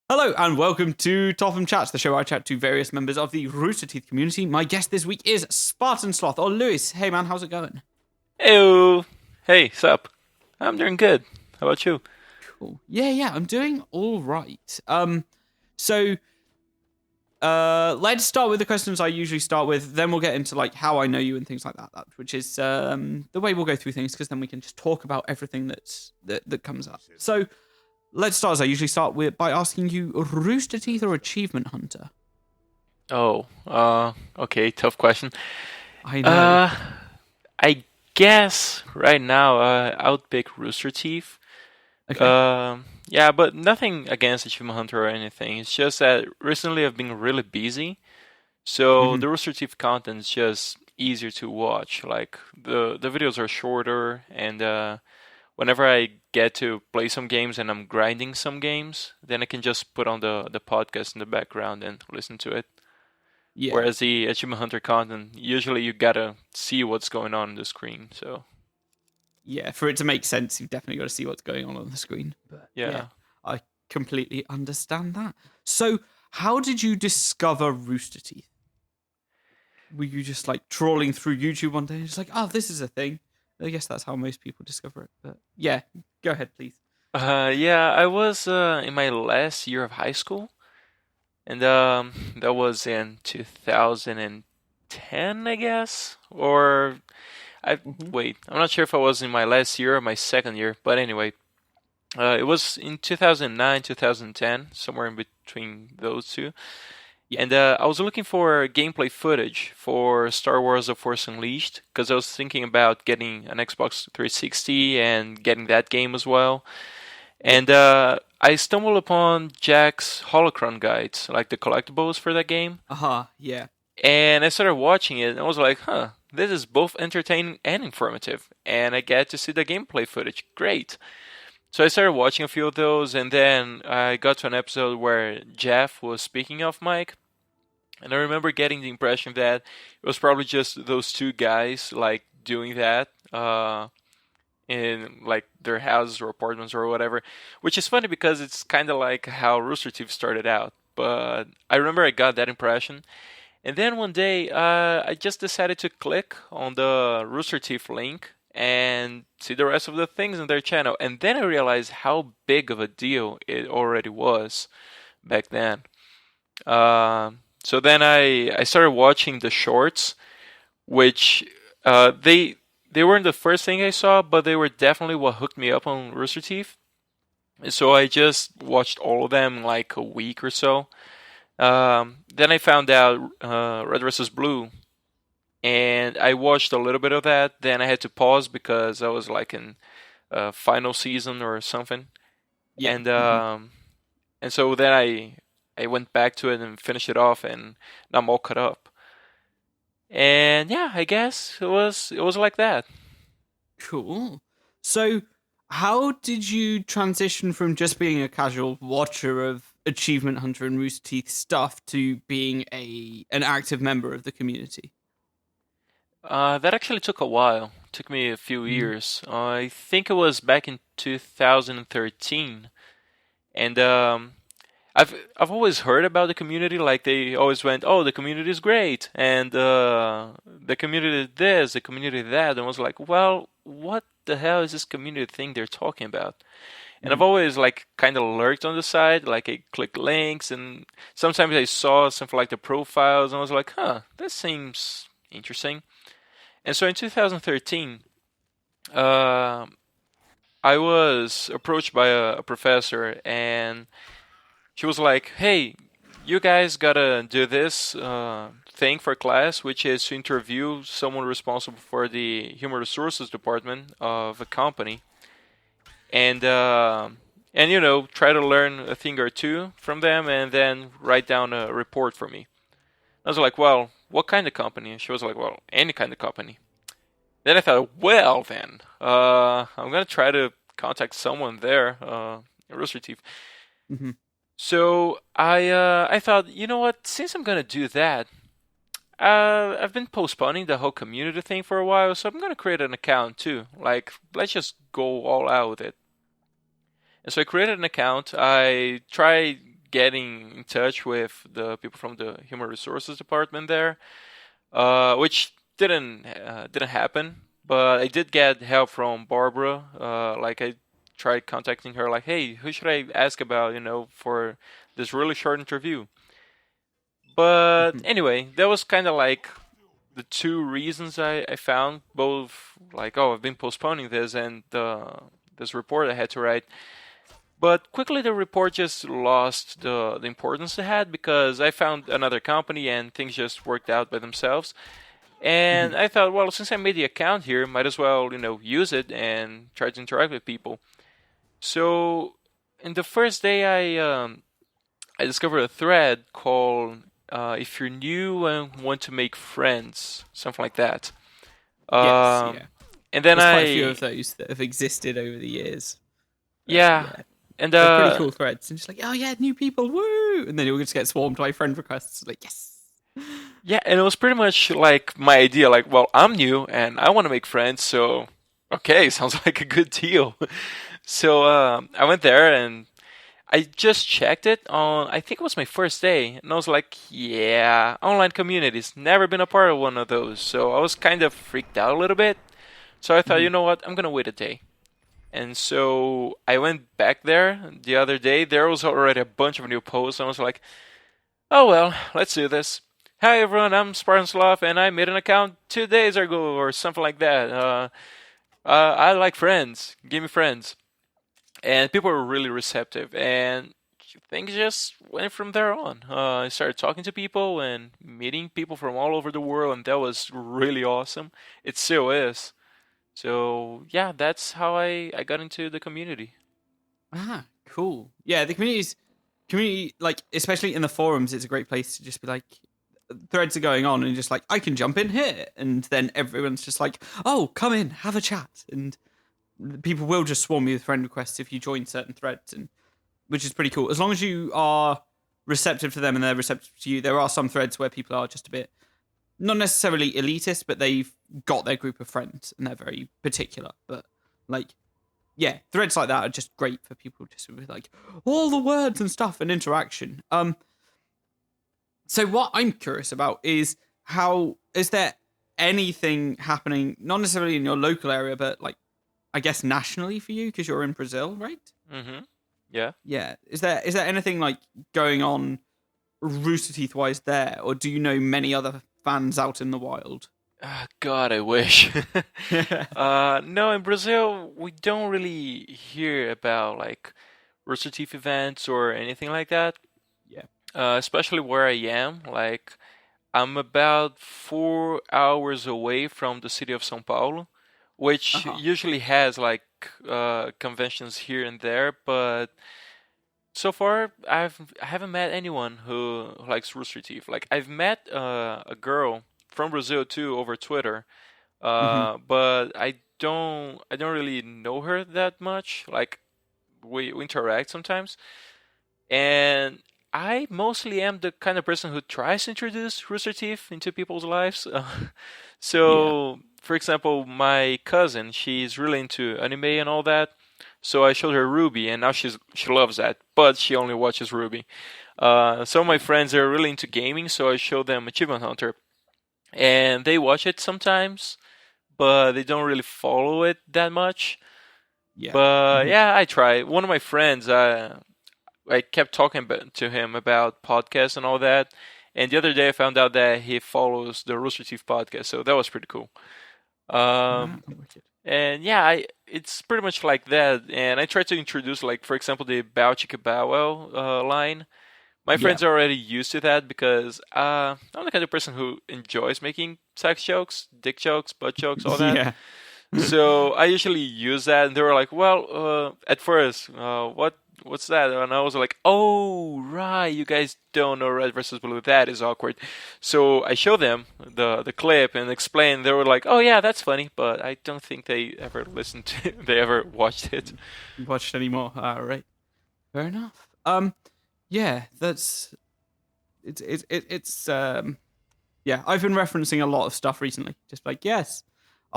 Hello and welcome to Topham Chats, the show where I chat to various members of the Rooster Teeth community. My guest this week is Spartansloth, or Lewis. Hey man, how's it going? Heyo. Hey, sup? I'm doing good. How about you? Cool. Yeah, I'm doing all right. So let's start with the questions I usually start with. Then we'll get into like how I know you and things like that, which is the way we'll go through things, because then we can just talk about everything that comes up. So let's start as I usually start with by asking you, Rooster Teeth or Achievement Hunter? Okay, tough question. I know. Uh, I guess right now, I would pick Rooster Teeth. Okay. Yeah, but nothing against Achievement Hunter or anything. It's just that recently I've been really busy, so Hmm. the Rooster Teeth content is just easier to watch. Like the videos are shorter, and whenever I get to play some games and I'm grinding some games, then I can just put on the podcast in the background and listen to it. Yeah. Whereas the Achievement Hunter content, usually you gotta see what's going on the screen. So Yeah, for it to make sense, you've definitely got to see what's going on the screen. But yeah, yeah. I completely understand that. So, how did you discover Rooster Teeth? Were you just like trawling through YouTube one day and just like, oh, this is a thing? I guess that's how most people discover it. But yeah, go ahead, please. Yeah, I was in my last year of high school, and that was in 2010, I guess. Or I Hmm. wait, I'm not sure if I was in my last year or my second year, but anyway, it was in 2009, 2010, somewhere in between those two. Yeah. And I was looking for gameplay footage for Star Wars: The Force Unleashed because I was thinking about getting an Xbox 360 and getting that game as well. Yeah. And I stumbled upon Jack's holocron guides, like the collectibles for that game. Aha. Yeah. And I started watching it and I was like, huh, this is both entertaining and informative. And I get to see the gameplay footage. Great. So I started watching a few of those, and then I got to an episode where Jeff was speaking off mic, and I remember getting the impression that it was probably just those two guys like doing that in like their houses or apartments or whatever, which is funny because it's kind of like how Rooster Teeth started out. But I remember I got that impression, and then one day I just decided to click on the Rooster Teeth link and see the rest of the things in their channel, and then I realized how big of a deal it already was back then. So then I started watching the shorts, which they weren't the first thing I saw, but they were definitely what hooked me up on Rooster Teeth. And so I just watched all of them in like a week or so. Then I found out Red vs. Blue, and I watched a little bit of that. Then I had to pause because I was like in final season or something, Yeah. and Hmm. um, and so then I went back to it and finished it off, and now I'm all caught up. And yeah, I guess it was like that. Cool. So, how did you transition from just being a casual watcher of Achievement Hunter and Rooster Teeth stuff to being an active member of the community? That actually took a while. Took me a few Mm. years. I think it was back in 2013, and I've always heard about the community. Like they always went, "Oh, the community is great," and the community this, the community that, and I was like, "Well, what the hell is this community thing they're talking about?" And I've Mm. always like kind of lurked on the side, like I click links, and sometimes I saw something like the profiles, and I was like, "Huh, this seems interesting." And so in 2013, uh, I was approached by a professor, and she was like, "Hey, you guys gotta do this thing for class, which is to interview someone responsible for the human resources department of a company, and try to learn a thing or two from them, and then write down a report for me." I was like, "Well, what kind of company?" She was like, "Well, any kind of company." Then I thought, well, then I'm gonna try to contact someone there, Rooster Teeth. Hmm. So I thought, you know what? Since I'm gonna do that, I've been postponing the whole community thing for a while, so I'm gonna create an account too. Like, let's just go all out with it. And so I created an account. I tried getting in touch with the people from the human resources department there, which didn't happen. But I did get help from Barbara. Like I tried contacting her, like, hey, who should I ask about, for this really short interview? But Mhm. anyway, that was kind of like the two reasons I found, both like, oh, I've been postponing this and this report I had to write. But quickly the report just lost the importance it had because I found another company and things just worked out by themselves. And Mhm. I thought, well, since I made the account here, might as well, use it and try to interact with people. So in the first day, I discovered a thread called "If you're new and want to make friends," something like that. Yes, yeah. Um, and then There's quite a few of those that have existed over the years. yeah, Yeah, and they're pretty cool threads. And just like, oh yeah, new people, woo! And then you'll just get swarmed by friend requests. Like, yes. yeah, and it was pretty much like my idea. Like, well, I'm new and I want to make friends, so okay, sounds like a good deal. So I went there and I just checked it on, I think it was my first day, and I was like, yeah, online communities, never been a part of one of those. So I was kind of freaked out a little bit. So I thought, Mhm. you know what, I'm gonna wait a day. And so I went back there the other day. There was already a bunch of new posts, and I was like, oh well, let's do this. Hi everyone, I'm Spartansloth, and I made an account 2 days ago, or something like that. I like friends. Give me friends. And people were really receptive, and things just went from there on. I started talking to people and meeting people from all over the world, and that was really awesome. It still is. So yeah, that's how I got into the community. Ah, cool. Yeah, the community, like especially in the forums, it's a great place to just be like, threads are going on, and just like I can jump in here, and then everyone's just like, oh, come in, have a chat, and people will just swarm you with friend requests if you join certain threads, and which is pretty cool. As long as you are receptive to them and they're receptive to you, there are some threads where people are just a bit not necessarily elitist, but they've got their group of friends and they're very particular. But like, yeah, threads like that are just great for people just with like all the words and stuff and interaction. So what I'm curious about is how is there anything happening, not necessarily in your local area, but like I guess nationally for you because you're in Brazil, right? Mm-hmm. Yeah. Yeah. Is there anything like going on Rooster Teeth wise there, or do you know many other fans out in the wild? God, I wish. No, in Brazil, we don't really hear about like Rooster Teeth events or anything like that. Yeah. Especially where I am. Like, I'm about 4 hours away from the city of São Paulo, Uh which huh. usually has like conventions here and there, but so far I haven't met anyone who likes Rooster Teeth. Like I've met a girl from Brazil too over Twitter, Hmm. but I don't really know her that much. Like we interact sometimes, and I mostly am the kind of person who tries to introduce Rooster Teeth into people's lives. Yeah. So, for example, my cousin, she's really into anime and all that. So I showed her Ruby, and now she loves that, but she only watches Ruby. Some of my Yeah. friends are really into gaming, so I show them Achievement Hunter, and they watch it sometimes, but they don't really follow it that much. Yeah. But Hmm. yeah, I try. One of my friends, I kept talking to him about podcasts and all that. And the other day I found out that he follows the Rooster Teeth podcast, so that was pretty cool. Ah, Um, wicked. and yeah, it's pretty much like that. And I try to introduce, like, for example, the Bow Chicka Bow Wow line. My Yeah. friends are already used to that because I'm the kind of person who enjoys making sex jokes, dick jokes, butt jokes, all that. Yeah. So I usually use that, and they were like, "Well, at first, what's that?" And I was like, "Oh, right, you guys don't know Red versus Blue. That is awkward." So I show them the clip and explain. They were like, "Oh yeah, that's funny," but I don't think they ever listened to, they ever watched it. Watched anymore? All right. Fair enough. Yeah. That's it's yeah. I've been referencing a lot of stuff recently. Just like yes,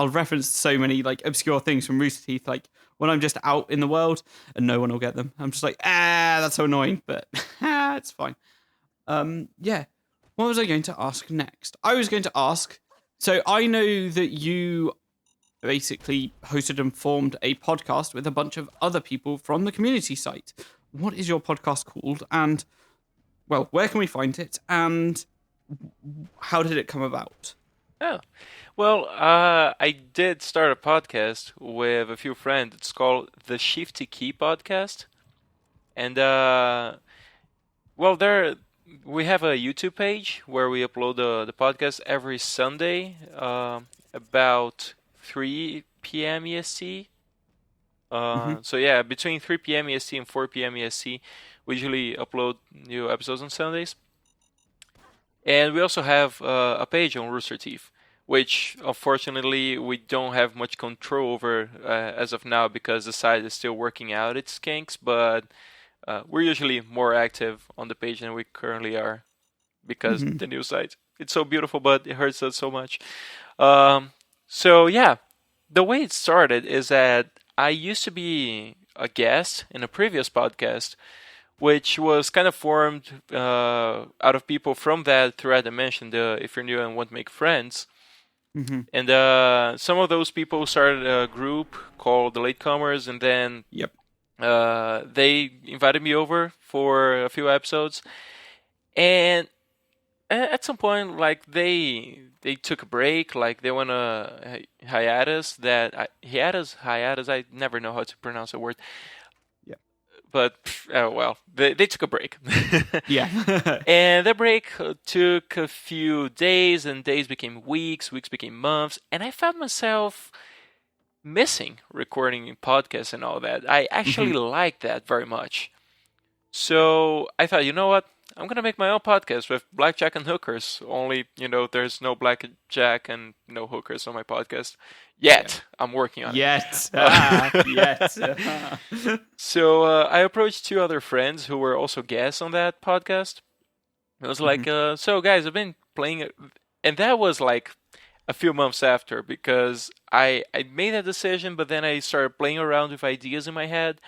I'll reference so many like obscure things from Rooster Teeth, like when I'm just out in the world and no one will get them. I'm just like, that's so annoying, but it's fine. Yeah. What was I going to ask next? I was going to ask. So I know that you basically hosted and formed a podcast with a bunch of other people from the community site. What is your podcast called? And well, where can we find it? And how did it come about? Oh, well, I did start a podcast with a few friends. It's called the Shifty Key Podcast, and well, there we have a YouTube page where we upload the podcast every Sunday, about 3 p.m. EST. So yeah, between 3 p.m. EST and 4 p.m. EST, we usually upload new episodes on Sundays. And we also have a page on Rooster Teeth, which unfortunately we don't have much control over as of now because the site is still working out its kinks. But we're usually more active on the page than we currently are because the new site, it's so beautiful, but it hurts us so much. So yeah, the way it started is that I used to be a guest in a previous podcast, which was kind of formed out of people from that thread I mentioned, if you're new and want to make friends. And some of those people started a group called the Latecomers, and then they invited me over for a few episodes. And at some point, like they took a break, like they went a hiatus. Hiatus. I never know how to pronounce a word. But well, they took a break. Yeah. And the break took a few days, and days became weeks, weeks became months, and I found myself missing recording podcasts and all that. I actually liked that very much. So I thought, you know what? I'm going to make my own podcast with blackjack and hookers. Only, there's no blackjack and no hookers on my podcast. Yet. Yeah. I'm working on it. Yet. So I approached two other friends who were also guests on that podcast. I was like, so guys, I've been playing it. And that was like a few months after because I made that decision, but then I started playing around with ideas in my head.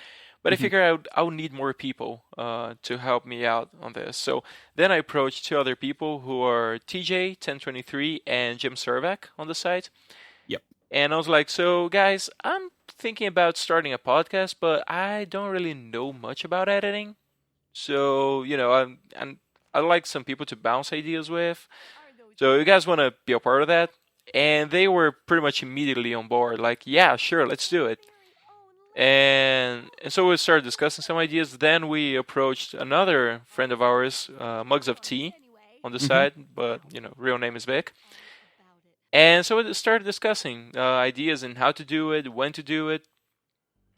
But I figured I would need more people to help me out on this. So then I approached two other people who are TJ1023 and Jim Servac on the site. Yep. And I was like, so guys, I'm thinking about starting a podcast, but I don't really know much about editing. So, I'd like some people to bounce ideas with. So you guys want to be a part of that? And they were pretty much immediately on board. Like, yeah, sure, let's do it. And so we started discussing some ideas. Then we approached another friend of ours, Mugs of Tea, on the side, but real name is Vic. And so we started discussing ideas and how to do it, when to do it.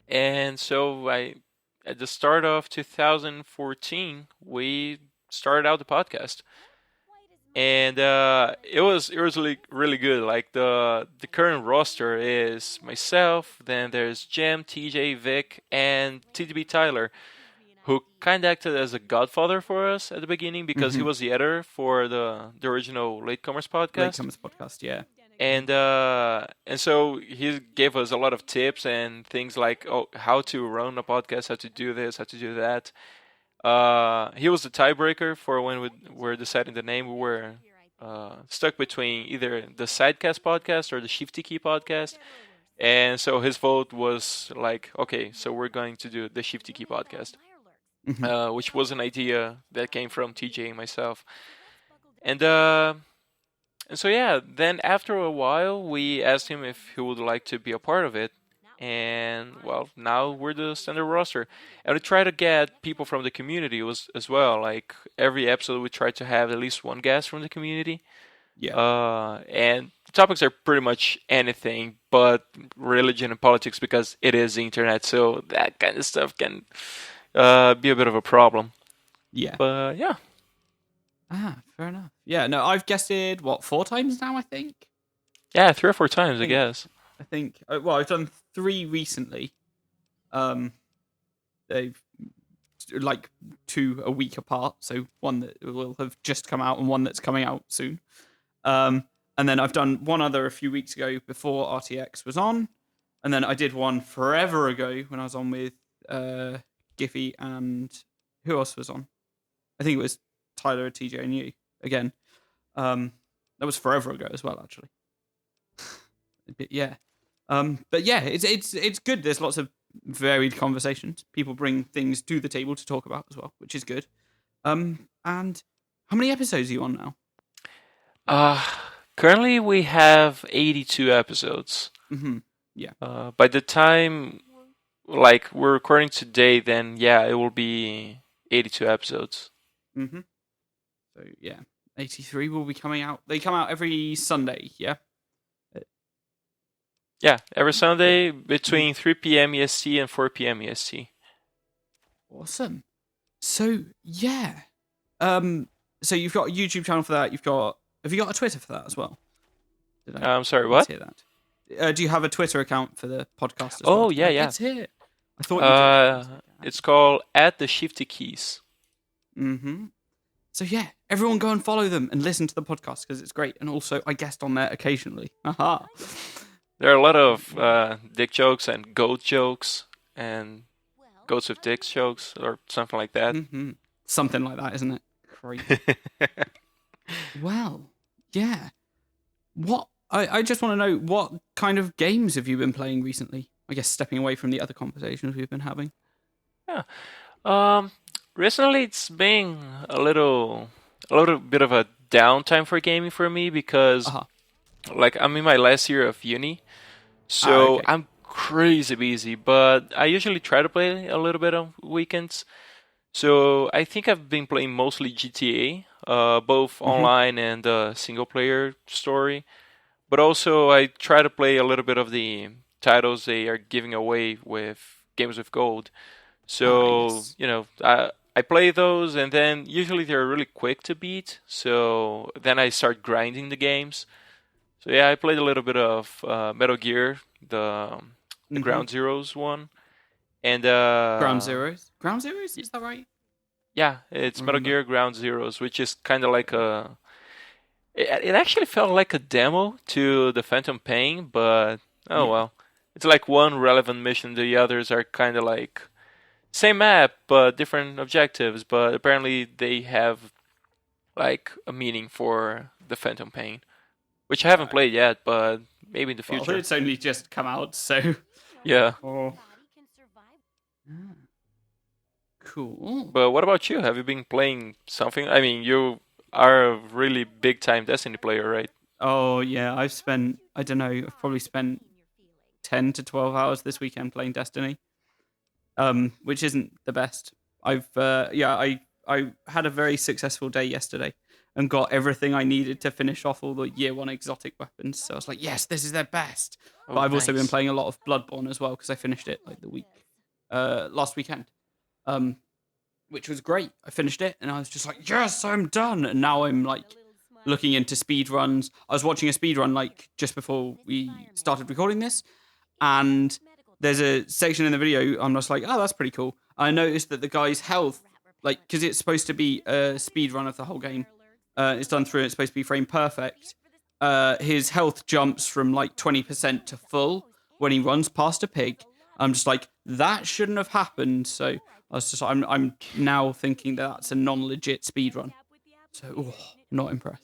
And so at the start of 2014, we started out the podcast. And it was really, really good. Like the current roster is myself, then there's Jim, TJ, Vic, and TDB Tyler, who kind of acted as a godfather for us at the beginning because he was the editor for the original Latecomers podcast. Latecomers podcast, yeah. And so he gave us a lot of tips and things like how to run a podcast, how to do this, how to do that. He was the tiebreaker for when we were deciding the name. We were stuck between either the Sidecast podcast or the Shifty Key podcast. And so his vote was like, okay, so we're going to do the Shifty Key podcast, which was an idea that came from TJ and myself. And so, yeah, then after a while, we asked him if he would like to be a part of it. And well, now we're the standard roster, and we try to get people from the community as well. Like every episode, we try to have at least one guest from the community. Yeah. And topics are pretty much anything but religion and politics because it is the internet. So that kind of stuff can be a bit of a problem. Yeah. But yeah. Fair enough. Yeah. No, I've guested 4 times now, I think. Yeah, 3 or 4 times, I guess. I think. Well, I've done 3 recently. They've like 2 a week apart. So one that will have just come out and one that's coming out soon. And then I've done one other a few weeks ago before RTX was on. And then I did one forever ago when I was on with Giphy and who else was on? I think it was Tyler, TJ, and you again. That was forever ago as well, actually. But yeah. It's good. There's lots of varied conversations. People bring things to the table to talk about as well, which is good. And how many episodes are you on now? Currently we have 82 episodes. Mm-hmm. Yeah. By the time like we're recording today, then yeah, it will be 82 episodes. Mm-hmm. So yeah, 83 will be coming out. They come out every Sunday, yeah? Yeah, every Sunday between 3 p.m. EST and 4 p.m. EST. Awesome. So yeah. So you've got a YouTube channel for that. Have you got a Twitter for that as well? I'm sorry, what? Hear that? Do you have a Twitter account for the podcast as well? Oh, yeah. Let's hear it. I thought you did. It's called @the_shifty_keys. Mm-hmm. So yeah, everyone go and follow them and listen to the podcast because it's great. And also, I guest on there occasionally. Aha. There are a lot of dick jokes and goat jokes and goats with dicks jokes or something like that. Mm-hmm. Something like that, isn't it? Crazy. Well, yeah. What I just want to know, what kind of games have you been playing recently? I guess stepping away from the other conversations we've been having. Yeah. Recently it's been a little bit of a downtime for gaming for me because like I'm in my last year of uni. So okay. I'm crazy busy, but I usually try to play a little bit on weekends. So I think I've been playing mostly GTA, both online and single player story. But also I try to play a little bit of the titles they are giving away with Games with Gold. So, yes. I play those and then usually they're really quick to beat. So then I start grinding the games. So yeah, I played a little bit of Metal Gear, the Ground Zeroes one. And Ground Zeroes? Ground Zeroes? Is that right? Yeah, it's Metal Gear Ground Zeroes, which is kind of like a... It actually felt like a demo to the Phantom Pain, but well. It's like one relevant mission, the others are kind of like same map, but different objectives, but apparently they have like a meaning for the Phantom Pain, which I haven't played yet, but maybe in the future. Well, it's only just come out, so... Yeah. Oh. Cool. But what about you? Have you been playing something? I mean, you are a really big time Destiny player, right? Oh, yeah. I've probably spent 10 to 12 hours this weekend playing Destiny. Which isn't the best. I had a very successful day yesterday and got everything I needed to finish off all the year 1 exotic weapons. So I was like, yes, this is their best. But I've also been playing a lot of Bloodborne as well because I finished it like last weekend. Which was great. I finished it and I was just like, yes, I'm done. And now I'm like looking into speed runs. I was watching a speed run like just before we started recording this, and there's a section in the video I'm just like, oh, that's pretty cool. I noticed that the guy's health, like, because it's supposed to be a speed run of the whole game, it's done through, it's supposed to be frame perfect. His health jumps from like 20% to full when he runs past a pig. I'm just like, that shouldn't have happened. So I was just, I'm now thinking that that's a non-legit speedrun. So, not impressed.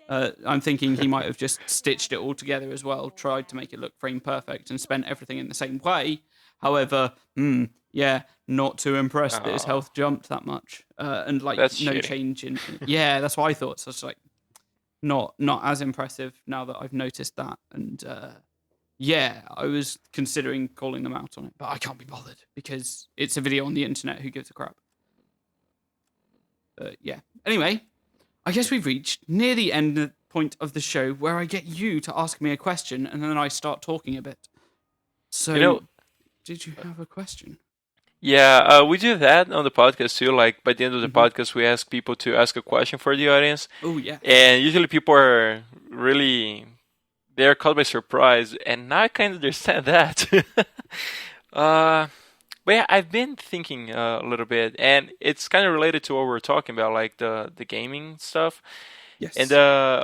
I'm thinking he might have just stitched it all together as well, tried to make it look frame perfect and spent everything in the same way. However, not too impressed that his health jumped that much. And like that's no shitty. change in... Yeah, that's what I thought. So it's like, not as impressive now that I've noticed that. And I was considering calling them out on it, but I can't be bothered because it's a video on the internet. Who gives a crap? Yeah. Anyway, I guess we've reached near the end point of the show where I get you to ask me a question and then I start talking a bit. So, did you have a question? Yeah, we do that on the podcast too. Like by the end of the podcast, we ask people to ask a question for the audience. Oh, yeah. And usually people are really... They're caught by surprise, and now I kind of understand that. But yeah, I've been thinking a little bit, and it's kind of related to what we were talking about, like the gaming stuff. Yes. And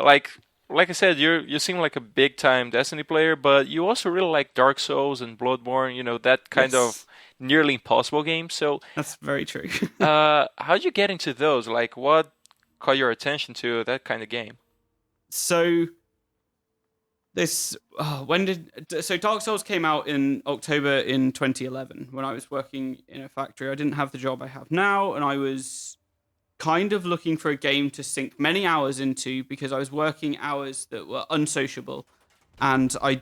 like like I said, you seem like a big time Destiny player, but you also really like Dark Souls and Bloodborne. That kind of Yes, nearly impossible game. So, that's very true. how'd you get into those? Like, what caught your attention to that kind of game? So this when did so Dark Souls came out in October in 2011 when I was working in a factory. I didn't have the job I have now, and I was kind of looking for a game to sink many hours into because I was working hours that were unsociable, and I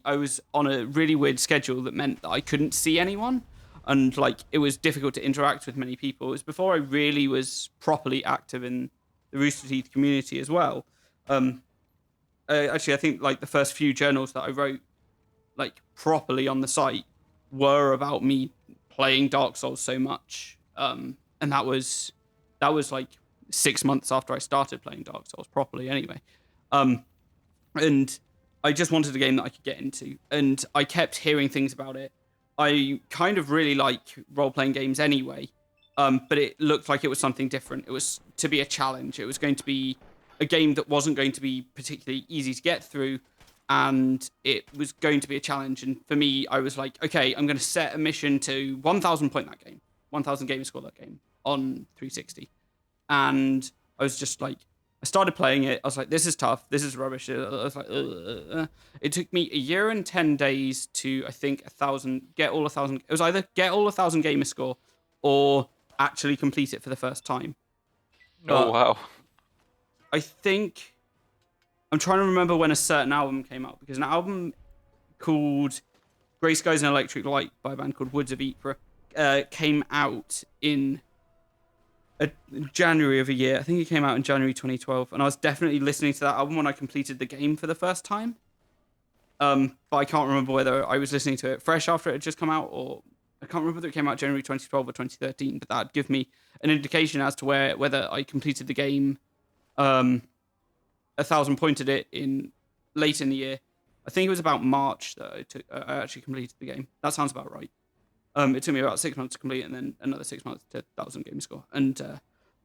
was on a really weird schedule that meant that I couldn't see anyone, and like it was difficult to interact with many people. It was before I really was properly active in the Rooster Teeth community as well. um Actually, I think like the first few journals that I wrote like properly on the site were about me playing Dark Souls so much. And that was like 6 months after I started playing Dark Souls properly anyway. Um, and I just wanted a game that I could get into, and I kept hearing things about it. I kind of really like role playing games anyway, but it looked like it was something different. It was to be a challenge. It was going to be a game that wasn't going to be particularly easy to get through, and it was going to be a challenge. And for me, I was like, okay, I'm going to set a mission to 1,000 point that game, 1,000 gamer score that game on 360. And I was just like, I started playing it. I was like, this is tough. This is rubbish. I was like, ugh. It took me a year and 10 days to, I think, get all 1,000. It was either get all 1,000 gamer score or actually complete it for the first time. Oh But wow. I think I'm trying to remember when a certain album came out, because an album called Grey Skies and Electric Light by a band called Woods of Ypres came out in January of a year. I think it came out in January 2012, and I was definitely listening to that album when I completed the game for the first time. But I can't remember whether I was listening to it fresh after it had just come out, or I can't remember whether it came out January 2012 or 2013. But that'd give me an indication as to whether I completed the game, 1,000 pointed it in late in the year. I think it was about March that I actually completed the game. That sounds about right. It took me about 6 months to complete, and then another 6 months to 1,000 game score. And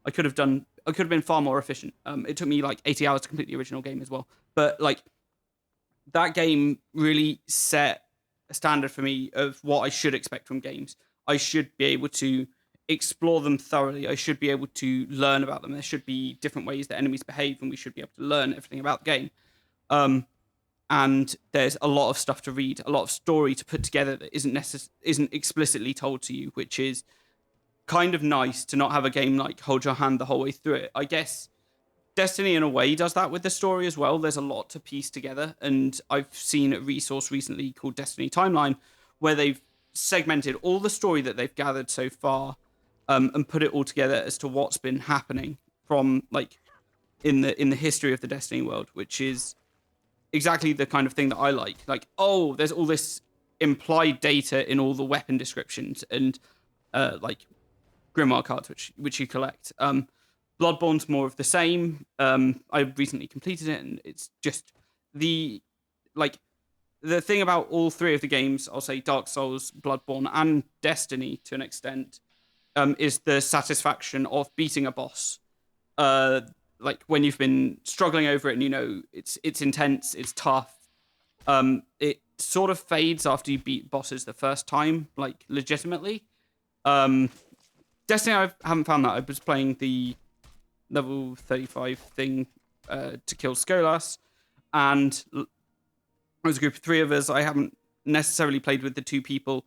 I could have been far more efficient. It took me like 80 hours to complete the original game as well. But like that game really set a standard for me of what I should expect from games. I should be able to explore them thoroughly. I should be able to learn about them. There should be different ways that enemies behave, and we should be able to learn everything about the game. Um, and there's a lot of stuff to read, a lot of story to put together that isn't explicitly told to you, which is kind of nice to not have a game like hold your hand the whole way through it. I guess Destiny in a way does that with the story as well. There's a lot to piece together, and I've seen a resource recently called Destiny Timeline where they've segmented all the story that they've gathered so far, and put it all together as to what's been happening from like in the history of the Destiny world, which is exactly the kind of thing that I like. Like, oh, there's all this implied data in all the weapon descriptions and like grimoire cards which you collect. Bloodborne's more of the same. I recently completed it, and it's just the like the thing about all three of the games. I'll say Dark Souls, Bloodborne, and Destiny to an extent, is the satisfaction of beating a boss. Uh, like when you've been struggling over it, and it's intense, it's tough. It sort of fades after you beat bosses the first time, like legitimately. Um, Destiny, I haven't found that. I was playing the level 35 thing to kill Skolas, and there was a group of three of us. I haven't necessarily played with the two people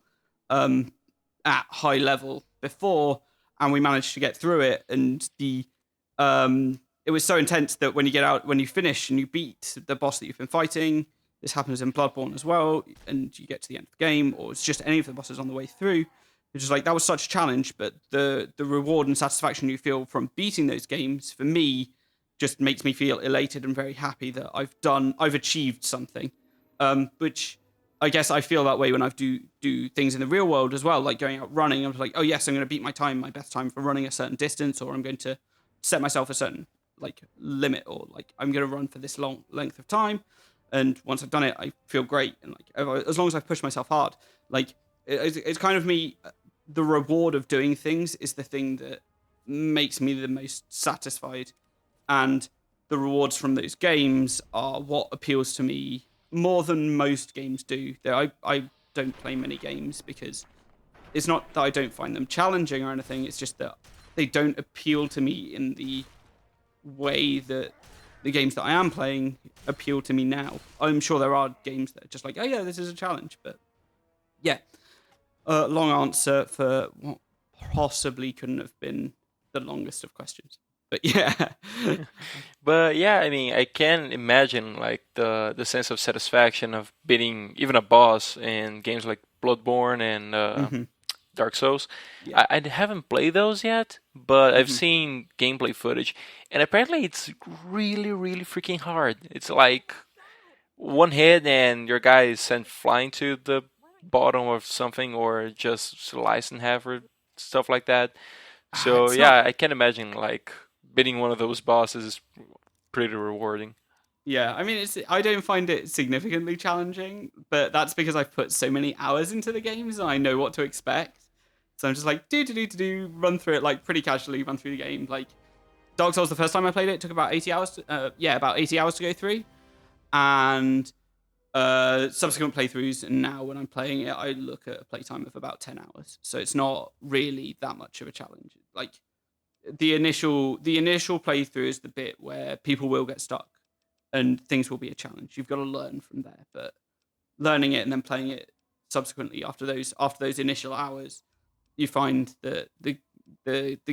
at high level before, and we managed to get through it. And it was so intense that when you finish and you beat the boss that you've been fighting, this happens in Bloodborne as well, and you get to the end of the game, or it's just any of the bosses on the way through. It's just like that was such a challenge, but the reward and satisfaction you feel from beating those games, for me, just makes me feel elated and very happy that I've achieved something. Which I guess I feel that way when I do things in the real world as well, like going out running. I'm like, oh yes, I'm going to beat my best time for running a certain distance, or I'm going to set myself a certain like limit, or like I'm going to run for this long length of time. And once I've done it, I feel great. And like as long as I've pushed myself hard, like it's kind of me. The reward of doing things is the thing that makes me the most satisfied. And the rewards from those games are what appeals to me more than most games do. I don't play many games because it's not that I don't find them challenging or anything. It's just that they don't appeal to me in the way that the games that I am playing appeal to me now. I'm sure there are games that are just like, oh yeah, this is a challenge. But yeah, long answer for what possibly couldn't have been the longest of questions. But yeah. But yeah, I mean, I can imagine like the sense of satisfaction of beating even a boss in games like Bloodborne and Dark Souls. Yeah. I haven't played those yet, but I've Mhm. seen gameplay footage, and apparently it's really, really freaking hard. It's like one hit and your guy is sent flying to the bottom of something, or just sliced in half or stuff like that. So It's not. yeah, I can imagine like beating one of those bosses is pretty rewarding. Yeah, I mean, I don't find it significantly challenging, but that's because I've put so many hours into the games and I know what to expect. So I'm just like, run through it like pretty casually, run through the game. Like Dark Souls, the first time I played it took about 80 hours. About 80 hours to go through, and subsequent playthroughs. And now when I'm playing it, I look at a playtime of about 10 hours. So it's not really that much of a challenge. Like the initial playthrough is the bit where people will get stuck and things will be a challenge. You've got to learn from there, but learning it and then playing it subsequently after those initial hours, you find that the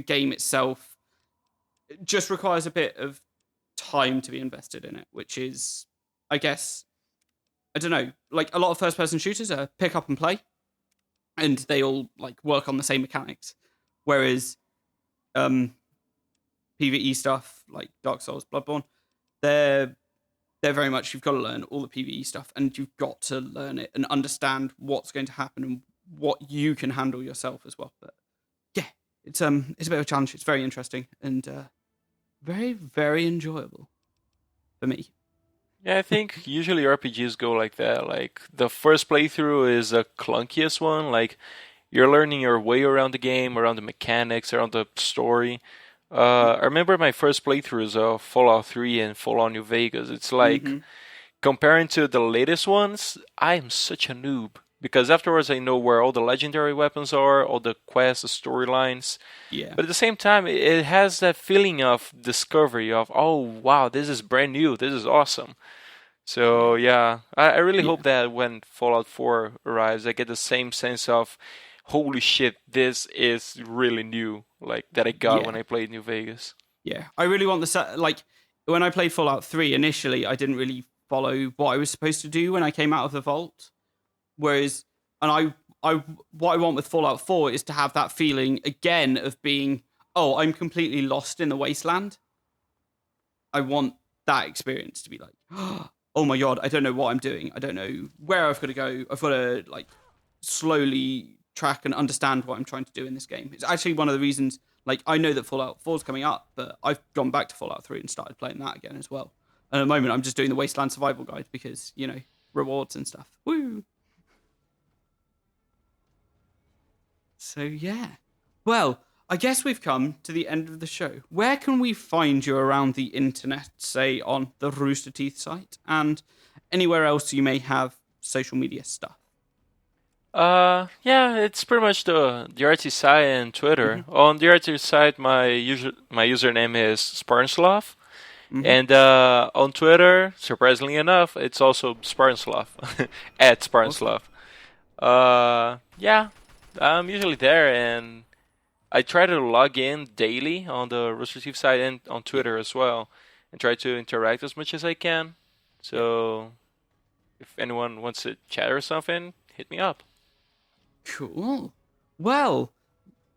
game itself just requires a bit of time to be invested in it, which is, I guess, I don't know, like a lot of first person shooters are pick up and play, and they all like work on the same mechanics, whereas PvE stuff like Dark Souls, Bloodborne, they're very much, you've got to learn all the PvE stuff, and you've got to learn it and understand what's going to happen and what you can handle yourself as well. But yeah, it's a bit of a challenge. It's very interesting and very, very enjoyable for me. Yeah, I think usually RPGs go like that. Like the first playthrough is the clunkiest one. Like you're learning your way around the game, around the mechanics, around the story. Yeah. I remember my first playthroughs of Fallout 3 and Fallout New Vegas. It's like Mm-hmm. comparing to the latest ones, I am such a noob. Because afterwards I know where all the legendary weapons are, all the quests, the storylines. Yeah. But at the same time, it has that feeling of discovery of, oh wow, this is brand new, this is awesome. So Yeah. yeah, I really Yeah. hope that when Fallout 4 arrives, I get the same sense of, holy shit, this is really new, like that I got when Yeah. I played New Vegas. Yeah. I really want the set. Like when I played Fallout 3 initially, I didn't really follow what I was supposed to do when I came out of the vault. Whereas, and what I want with Fallout 4 is to have that feeling again of being, oh, I'm completely lost in the wasteland. I want that experience to be like, oh my god, I don't know what I'm doing. I don't know where I've got to go. I've got to like slowly track and understand what I'm trying to do in this game. It's actually one of the reasons, like, I know that Fallout 4 is coming up, but I've gone back to Fallout 3 and started playing that again as well. And at the moment, I'm just doing the Wasteland Survival Guide because, rewards and stuff. Woo! So, yeah. Well, I guess we've come to the end of the show. Where can we find you around the internet, say on the Rooster Teeth site and anywhere else you may have social media stuff? Yeah, it's pretty much the RT site and Twitter. Mm-hmm. On the RT site, my username is Spartansloth, Mm-hmm. and on Twitter, surprisingly enough, it's also Spartansloth at Awesome. Spartansloth. Yeah, I'm usually there, and I try to log in daily on the Rooster Teeth site and on Yeah. Twitter as well, and try to interact as much as I can. Yeah. So if anyone wants to chat or something, hit me up. Cool. Well,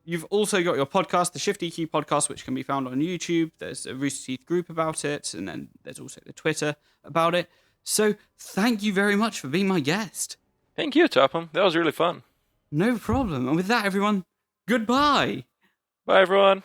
you've also got your podcast, the Shifty Key podcast, which can be found on YouTube. There's a Rooster Teeth group about it, and then there's also the Twitter about it. So thank you very much for being my guest. Thank you, Topham. That was really fun. No problem. And with that, everyone, goodbye. Bye, everyone.